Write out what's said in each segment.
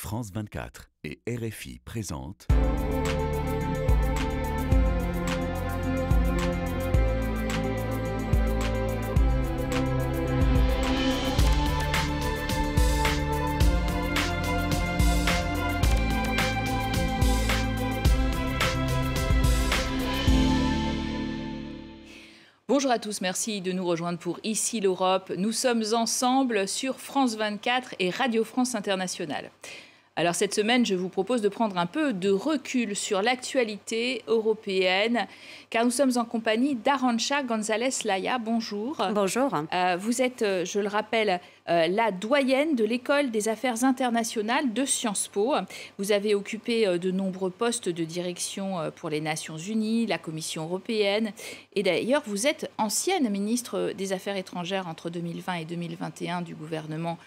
France 24 et RFI présentent Bonjour à tous, merci de nous rejoindre pour Ici l'Europe. Nous sommes ensemble sur France 24 et Radio France Internationale. Alors cette semaine, je vous propose de prendre un peu de recul sur l'actualité européenne, car nous sommes en compagnie d'Arantxa González Laya. Bonjour. Bonjour. Vous êtes, je le rappelle, la doyenne de l'École des affaires internationales de Sciences Po. Vous avez occupé de nombreux postes de direction pour les Nations Unies, la Commission européenne. Et d'ailleurs, vous êtes ancienne ministre des Affaires étrangères entre 2020 et 2021 du gouvernement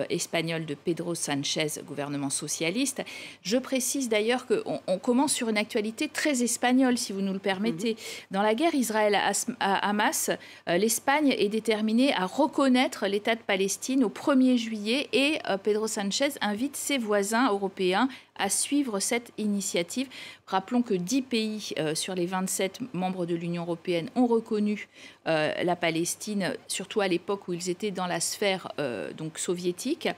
espagnol de Pedro Sánchez, gouvernement socialiste. Je précise d'ailleurs qu'on commence sur une actualité très espagnole, si vous nous le permettez. Dans la guerre Israël-Hamas, l'Espagne est déterminée à reconnaître l'État de Palestine au 1er juillet et Pedro Sánchez invite ses voisins européens à suivre cette initiative. Rappelons que 10 pays sur les 27 membres de l'Union européenne ont reconnu la Palestine, surtout à l'époque où ils étaient dans la sphère donc soviétique.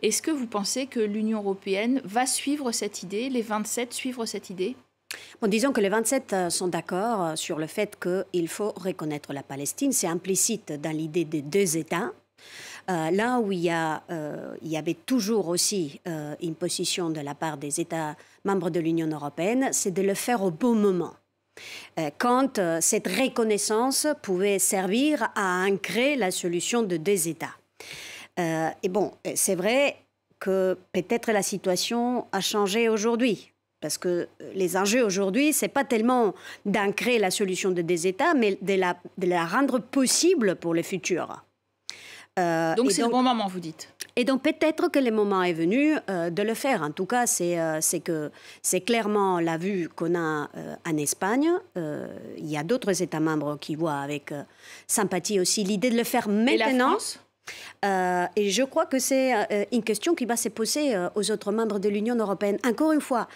Est-ce que vous pensez que l'Union européenne va suivre cette idée, les 27 suivre cette idée ? Bon, disons que les 27 sont d'accord sur le fait qu'il faut reconnaître la Palestine. C'est implicite dans l'idée de deux États. Là où il y avait toujours aussi une position de la part des États membres de l'Union européenne, c'est de le faire au bon moment. Quand cette reconnaissance pouvait servir à ancrer la solution de deux États. Et bon, c'est vrai que peut-être la situation a changé aujourd'hui. Parce que les enjeux aujourd'hui, ce n'est pas tellement d'ancrer la solution de deux États, mais de la rendre possible pour le futur. Donc c'est le bon moment, vous dites. Et donc peut-être que le moment est venu de le faire. En tout cas, c'est clairement la vue qu'on a en Espagne. Il y a d'autres États membres qui voient avec sympathie aussi l'idée de le faire maintenant. Et la France ? Et je crois que c'est une question qui va se poser aux autres membres de l'Union européenne. Encore une fois,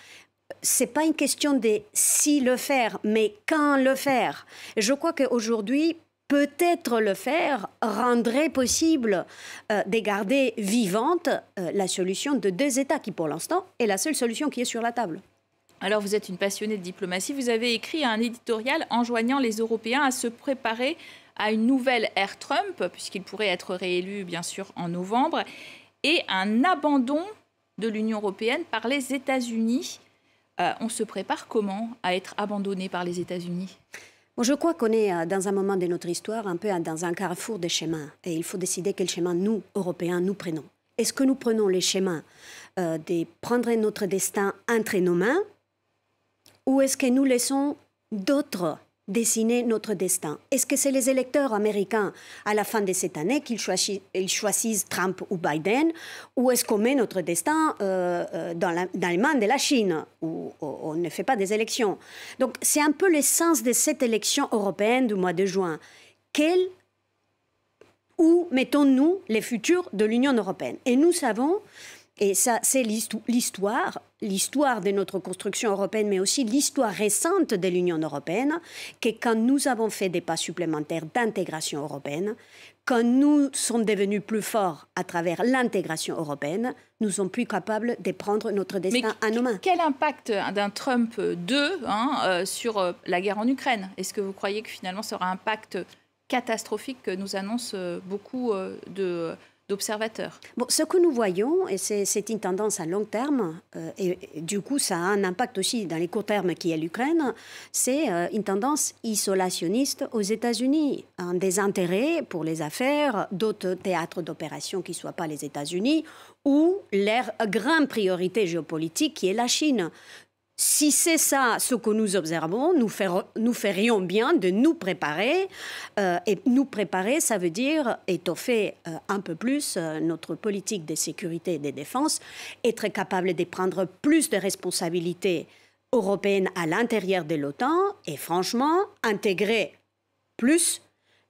ce n'est pas une question de si le faire, mais quand le faire. Et je crois qu'aujourd'hui, peut-être le faire rendrait possible de garder vivante la solution de deux États qui, pour l'instant, est la seule solution qui est sur la table. Alors, vous êtes une passionnée de diplomatie. Vous avez écrit un éditorial enjoignant les Européens à se préparer à une nouvelle ère Trump, puisqu'il pourrait être réélu, bien sûr, en novembre, et un abandon de l'Union européenne par les États-Unis. On se prépare comment à être abandonné par les États-Unis ? Bon, je crois qu'on est dans un moment de notre histoire, un peu dans un carrefour des chemins. Et il faut décider quel chemin nous, Européens, nous prenons. Est-ce que nous prenons les chemins de prendre notre destin entre nos mains, ou est-ce que nous laissons d'autres dessiner notre destin? Est-ce que c'est les électeurs américains à la fin de cette année qu'ils choisissent Trump ou Biden, ou est-ce qu'on met notre destin dans les mains de la Chine, où on ne fait pas des élections? Donc c'est un peu l'essence de cette élection européenne du mois de juin. Où mettons-nous les futurs de l'Union européenne? Et nous savons, et ça c'est l'histoire de notre construction européenne, mais aussi l'histoire récente de l'Union européenne, que quand nous avons fait des pas supplémentaires d'intégration européenne, quand nous sommes devenus plus forts à travers l'intégration européenne, nous sommes plus capables de prendre notre destin à nos mains. Quel impact d'un Trump 2 sur la guerre en Ukraine? Est-ce que vous croyez que finalement ça aura un impact catastrophique que nous annoncent beaucoup d'observateurs? Bon, ce que nous voyons, et c'est une tendance à long terme, et du coup ça a un impact aussi dans les courts termes qui est l'Ukraine, c'est une tendance isolationniste aux États-Unis. Un désintérêt pour les affaires d'autres théâtres d'opération qui ne soient pas les États-Unis, ou leur grande priorité géopolitique qui est la Chine. Si c'est ça ce que nous observons, nous ferions bien de nous préparer. Et nous préparer, ça veut dire étoffer un peu plus notre politique de sécurité et de défense, être capable de prendre plus de responsabilités européennes à l'intérieur de l'OTAN et franchement, intégrer plus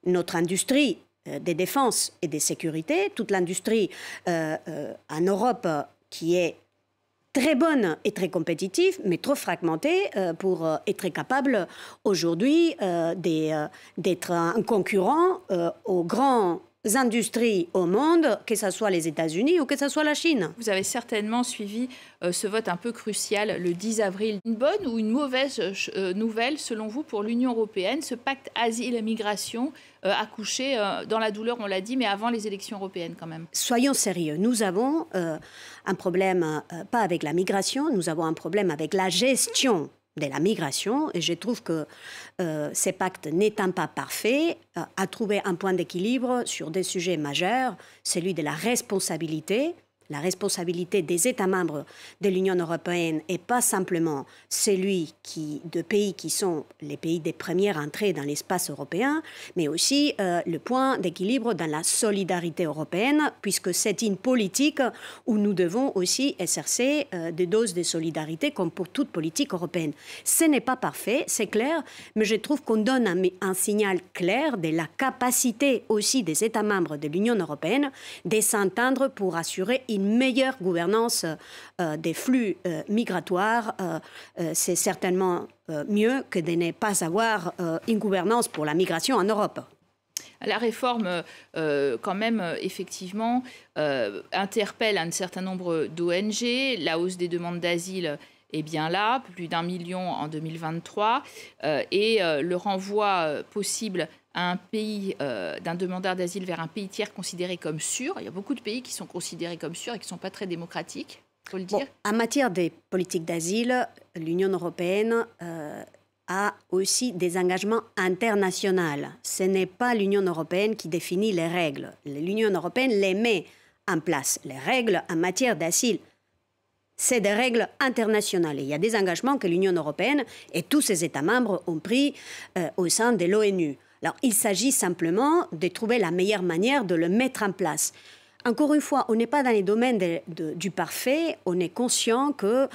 notre industrie de défense et de sécurité, toute l'industrie en Europe qui est très bonne et très compétitive, mais trop fragmentée pour être capable aujourd'hui d'être un concurrent aux grands industries au monde, que ce soit les États-Unis ou que ce soit la Chine. Vous avez certainement suivi ce vote un peu crucial le 10 avril. Une bonne ou une mauvaise nouvelle, selon vous, pour l'Union européenne, ce pacte asile-migration accouché dans la douleur, on l'a dit, mais avant les élections européennes quand même? Soyons sérieux, nous avons un problème, pas avec la migration, nous avons un problème avec la gestion de la migration, et je trouve que ces pactes n'étant pas parfaits, a trouvé un point d'équilibre sur des sujets majeurs, celui de la responsabilité des États membres de l'Union européenne et pas simplement celui de pays qui sont les pays des premières entrées dans l'espace européen, mais aussi le point d'équilibre dans la solidarité européenne, puisque c'est une politique où nous devons aussi exercer des doses de solidarité comme pour toute politique européenne. Ce n'est pas parfait, c'est clair, mais je trouve qu'on donne un signal clair de la capacité aussi des États membres de l'Union européenne de s'entendre pour assurer une meilleure gouvernance des flux migratoires. C'est certainement mieux que de ne pas avoir une gouvernance pour la migration en Europe. La réforme, quand même, effectivement, interpelle un certain nombre d'ONG. La hausse des demandes d'asile est bien là, plus d'1 million en 2023. Et le renvoi possible à un pays, d'un demandeur d'asile vers un pays tiers considéré comme sûr. Il y a beaucoup de pays qui sont considérés comme sûrs et qui ne sont pas très démocratiques, il faut le dire. En matière des politiques d'asile, l'Union européenne a aussi des engagements internationaux. Ce n'est pas l'Union européenne qui définit les règles. L'Union européenne les met en place. Les règles en matière d'asile, c'est des règles internationales. Il y a des engagements que l'Union européenne et tous ses États membres ont pris au sein de l'ONU. Alors, il s'agit simplement de trouver la meilleure manière de le mettre en place. Encore une fois, on n'est pas dans les domaines du parfait. On est conscient que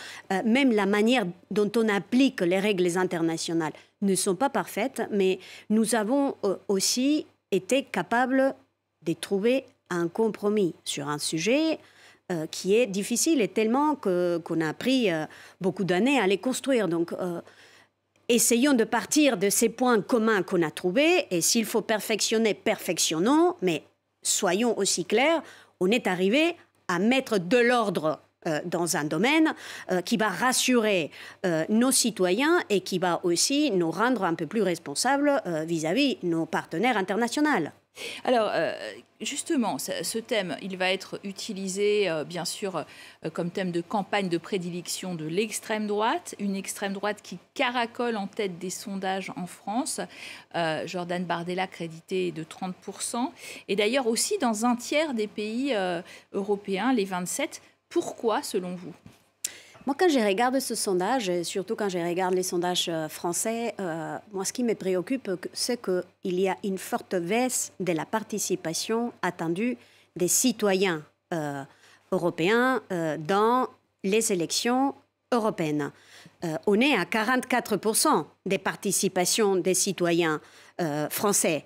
même la manière dont on applique les règles internationales ne sont pas parfaites, mais nous avons aussi été capables de trouver un compromis sur un sujet qui est difficile et tellement qu'on a pris beaucoup d'années à les construire. Donc, essayons de partir de ces points communs qu'on a trouvés, et s'il faut perfectionner, perfectionnons, mais soyons aussi clairs, on est arrivé à mettre de l'ordre dans un domaine qui va rassurer nos citoyens et qui va aussi nous rendre un peu plus responsables vis-à-vis de nos partenaires internationaux. Alors, justement, ce thème, il va être utilisé, bien sûr, comme thème de campagne de prédilection de l'extrême droite, une extrême droite qui caracole en tête des sondages en France. Jordan Bardella crédité de 30%. Et d'ailleurs aussi dans un tiers des pays européens, les 27. Pourquoi, selon vous ? Moi, quand je regarde ce sondage, et surtout quand je regarde les sondages français, moi, ce qui me préoccupe, c'est qu'il y a une forte baisse de la participation attendue des citoyens européens dans les élections européennes. On est à 44% des participations des citoyens français.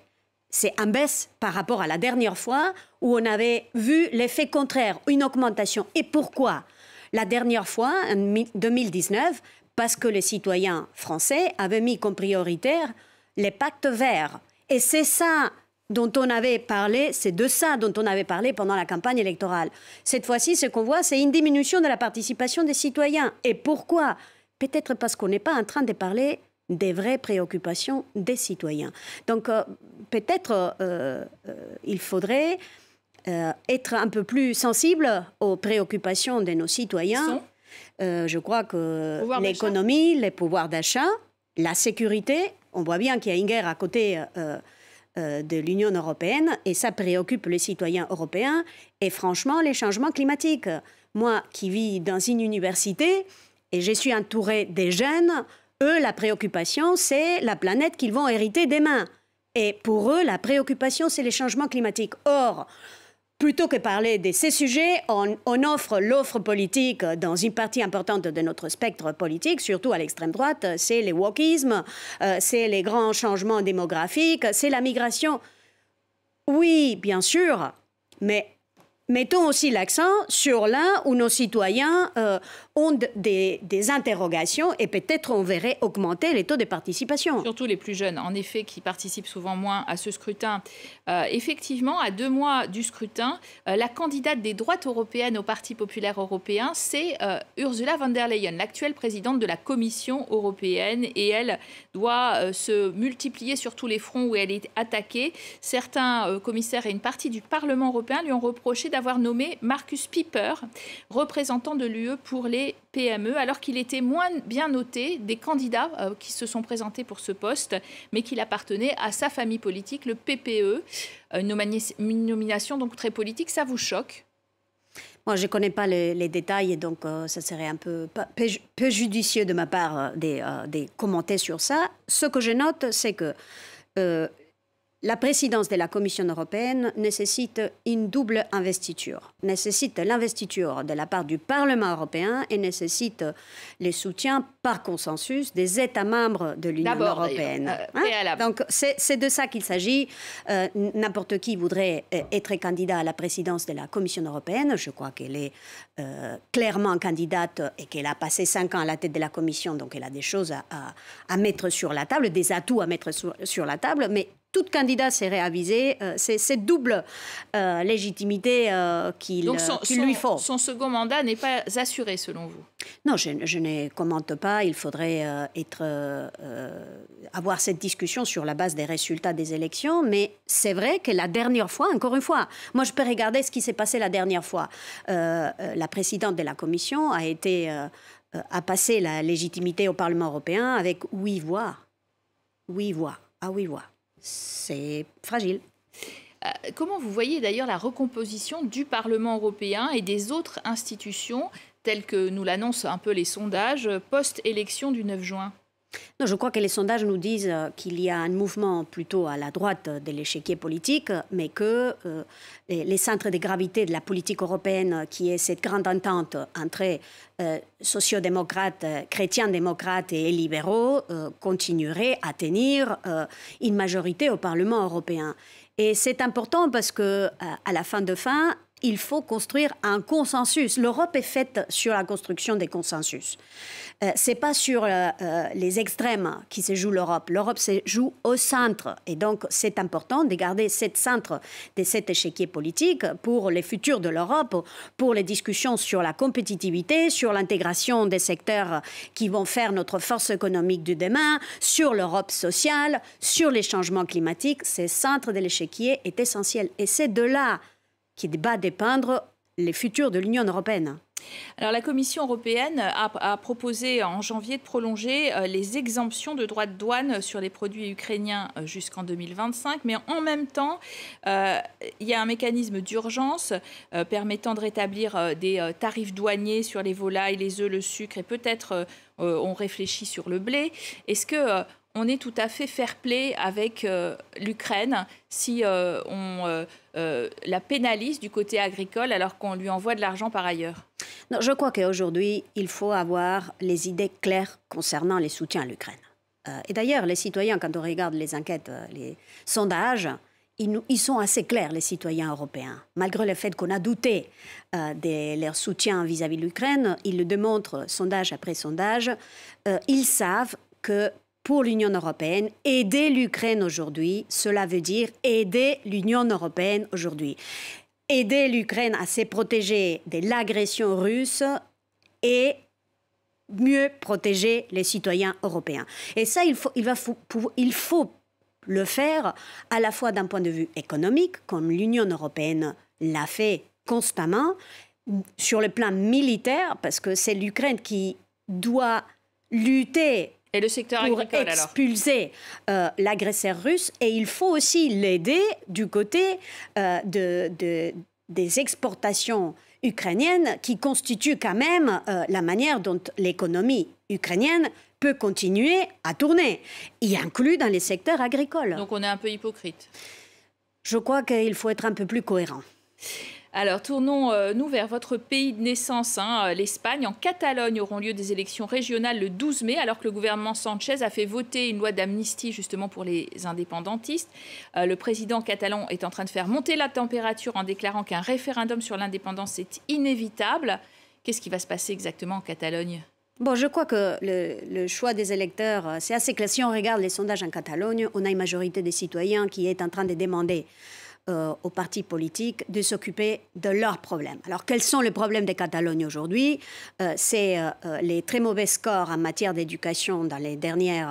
C'est en baisse par rapport à la dernière fois où on avait vu l'effet contraire, une augmentation. Et pourquoi ? La dernière fois, en 2019, parce que les citoyens français avaient mis comme prioritaire les pactes verts. Et c'est ça dont on avait parlé, c'est de ça dont on avait parlé pendant la campagne électorale. Cette fois-ci, ce qu'on voit, c'est une diminution de la participation des citoyens. Et pourquoi ? Peut-être parce qu'on n'est pas en train de parler des vraies préoccupations des citoyens. Donc, peut-être il faudrait être un peu plus sensible aux préoccupations de nos citoyens. Je crois que l'économie, les pouvoirs d'achat, la sécurité, on voit bien qu'il y a une guerre à côté de l'Union européenne et ça préoccupe les citoyens européens. Et franchement, les changements climatiques. Moi qui vis dans une université et je suis entourée des jeunes, eux, la préoccupation, c'est la planète qu'ils vont hériter demain. Et pour eux, la préoccupation, c'est les changements climatiques. Or, plutôt que parler de ces sujets, on offre l'offre politique dans une partie importante de notre spectre politique, surtout à l'extrême droite, c'est le wokisme, c'est les grands changements démographiques, c'est la migration. Oui, bien sûr, mais mettons aussi l'accent sur là où nos citoyens ont des interrogations et peut-être on verrait augmenter les taux de participation. Surtout les plus jeunes, en effet, qui participent souvent moins à ce scrutin. Effectivement, à 2 mois du scrutin, la candidate des droites européennes au Parti populaire européen, c'est Ursula von der Leyen, l'actuelle présidente de la Commission européenne. Et elle doit se multiplier sur tous les fronts où elle est attaquée. Certains commissaires et une partie du Parlement européen lui ont reproché d'avoir nommé Markus Pieper, représentant de l'UE pour les PME, alors qu'il était moins bien noté des candidats qui se sont présentés pour ce poste, mais qu'il appartenait à sa famille politique, le PPE. Une nomination donc très politique. Ça vous choque ? Moi, je ne connais pas les détails, et donc ça serait un peu judicieux de ma part de commenter sur ça. Ce que je note, c'est que la présidence de la Commission européenne nécessite une double investiture. Nécessite l'investiture de la part du Parlement européen et nécessite le soutien par consensus des États membres de l'Union européenne. Donc c'est de ça qu'il s'agit. N'importe qui voudrait être candidat à la présidence de la Commission européenne. Je crois qu'elle est clairement candidate et qu'elle a passé 5 ans à la tête de la Commission, donc elle a des choses à mettre sur la table, des atouts à mettre sur la table, mais tout candidat serait avisé, c'est cette double légitimité qu'il lui faut. Son second mandat n'est pas assuré, selon vous? Non, je ne commente pas. Il faudrait avoir cette discussion sur la base des résultats des élections. Mais c'est vrai que la dernière fois, encore une fois, moi je peux regarder ce qui s'est passé la dernière fois. La présidente de la Commission a passé la légitimité au Parlement européen avec 8 voix. 8 voix. Ah, 8 voix. C'est fragile. Comment vous voyez d'ailleurs la recomposition du Parlement européen et des autres institutions, telles que nous l'annoncent un peu les sondages, post-élection du 9 juin ? Non, je crois que les sondages nous disent qu'il y a un mouvement plutôt à la droite de l'échiquier politique, mais que les centres de gravité de la politique européenne, qui est cette grande entente entre sociodémocrates, chrétiens-démocrates et libéraux, continueraient à tenir une majorité au Parlement européen. Et c'est important parce qu'à la fin de fin, il faut construire un consensus. L'Europe est faite sur la construction des consensus. Ce n'est pas sur les extrêmes qui se joue l'Europe. L'Europe se joue au centre. Et donc, c'est important de garder ce centre de cet échiquier politique pour les futurs de l'Europe, pour les discussions sur la compétitivité, sur l'intégration des secteurs qui vont faire notre force économique du demain, sur l'Europe sociale, sur les changements climatiques. Ce centre de l'échiquier est essentiel. Et c'est de là qui va dépendre les futurs de l'Union européenne. Alors, la Commission européenne a proposé en janvier de prolonger les exemptions de droits de douane sur les produits ukrainiens jusqu'en 2025. Mais en même temps, il y a un mécanisme d'urgence permettant de rétablir des tarifs douaniers sur les volailles, les œufs, le sucre et peut-être on réfléchit sur le blé. Est-ce que on est tout à fait fair-play avec l'Ukraine si on la pénalise du côté agricole alors qu'on lui envoie de l'argent par ailleurs? Non, je crois qu'aujourd'hui, il faut avoir les idées claires concernant les soutiens à l'Ukraine. Et d'ailleurs, les citoyens, quand on regarde les enquêtes, les sondages, ils sont assez clairs, les citoyens européens. Malgré le fait qu'on a douté de leur soutien vis-à-vis de l'Ukraine, ils le démontrent sondage après sondage. Ils savent que pour l'Union européenne, aider l'Ukraine aujourd'hui, cela veut dire aider l'Union européenne aujourd'hui. Aider l'Ukraine à se protéger de l'agression russe et mieux protéger les citoyens européens. Et ça, il faut le faire à la fois d'un point de vue économique, comme l'Union européenne l'a fait constamment, sur le plan militaire, parce que c'est l'Ukraine qui doit lutter et le secteur pour agricole, expulser l'agresseur russe. Et il faut aussi l'aider du côté des exportations ukrainiennes qui constituent quand même la manière dont l'économie ukrainienne peut continuer à tourner, y inclus dans les secteurs agricoles. Donc on est un peu hypocrite. Je crois qu'il faut être un peu plus cohérent. Alors, tournons-nous vers votre pays de naissance, l'Espagne. En Catalogne auront lieu des élections régionales le 12 mai, alors que le gouvernement Sanchez a fait voter une loi d'amnistie justement pour les indépendantistes. Le président catalan est en train de faire monter la température en déclarant qu'un référendum sur l'indépendance est inévitable. Qu'est-ce qui va se passer exactement en Catalogne ? Bon, je crois que le choix des électeurs, c'est assez clair. Si on regarde les sondages en Catalogne, on a une majorité des citoyens qui est en train de demander aux partis politiques de s'occuper de leurs problèmes. Alors, quels sont les problèmes de Catalogne aujourd'hui? C'est les très mauvais scores en matière d'éducation dans les derniers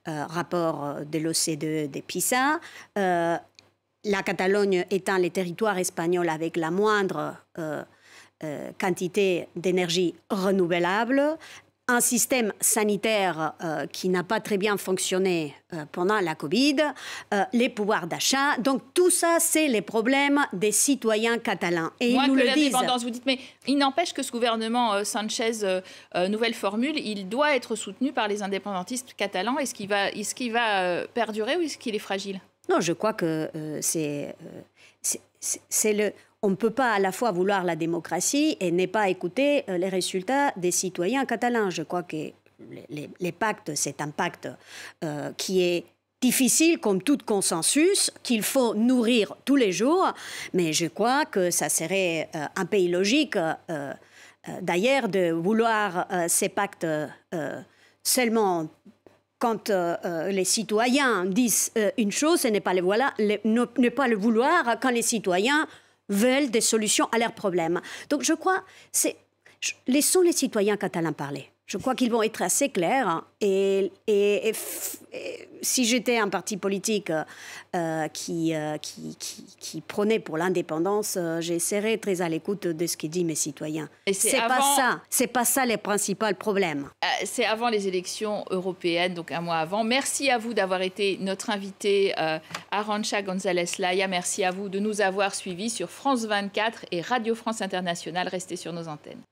rapports de l'OCDE des PISA. La Catalogne étant le territoire espagnol avec la moindre quantité d'énergie renouvelable, un système sanitaire qui n'a pas très bien fonctionné pendant la Covid, les pouvoirs d'achat. Donc tout ça, c'est les problèmes des citoyens catalans. Et moins ils nous que le l'indépendance, disent. vous dites. Mais il n'empêche que ce gouvernement Sanchez, nouvelle formule, il doit être soutenu par les indépendantistes catalans. Est-ce qu'il va perdurer ou est-ce qu'il est fragile? Non, je crois que on ne peut pas à la fois vouloir la démocratie et ne pas écouter les résultats des citoyens catalans. Je crois que les pactes, c'est un pacte qui est difficile comme tout consensus, qu'il faut nourrir tous les jours, mais je crois que ça serait un pays logique, d'ailleurs, de vouloir ces pactes seulement quand les citoyens disent une chose, ce n'est pas ne pas le vouloir quand les citoyens veulent des solutions à leurs problèmes. Donc je crois, laissons les citoyens catalans parler. Je crois qu'ils vont être assez clairs. Et si j'étais un parti politique qui prônait pour l'indépendance, je serais très à l'écoute de ce que disent mes citoyens. C'est pas ça les principaux problèmes. C'est avant les élections européennes, donc un mois avant. Merci à vous d'avoir été notre invité, Arantxa González-Laya. Merci à vous de nous avoir suivis sur France 24 et Radio France Internationale. Restez sur nos antennes.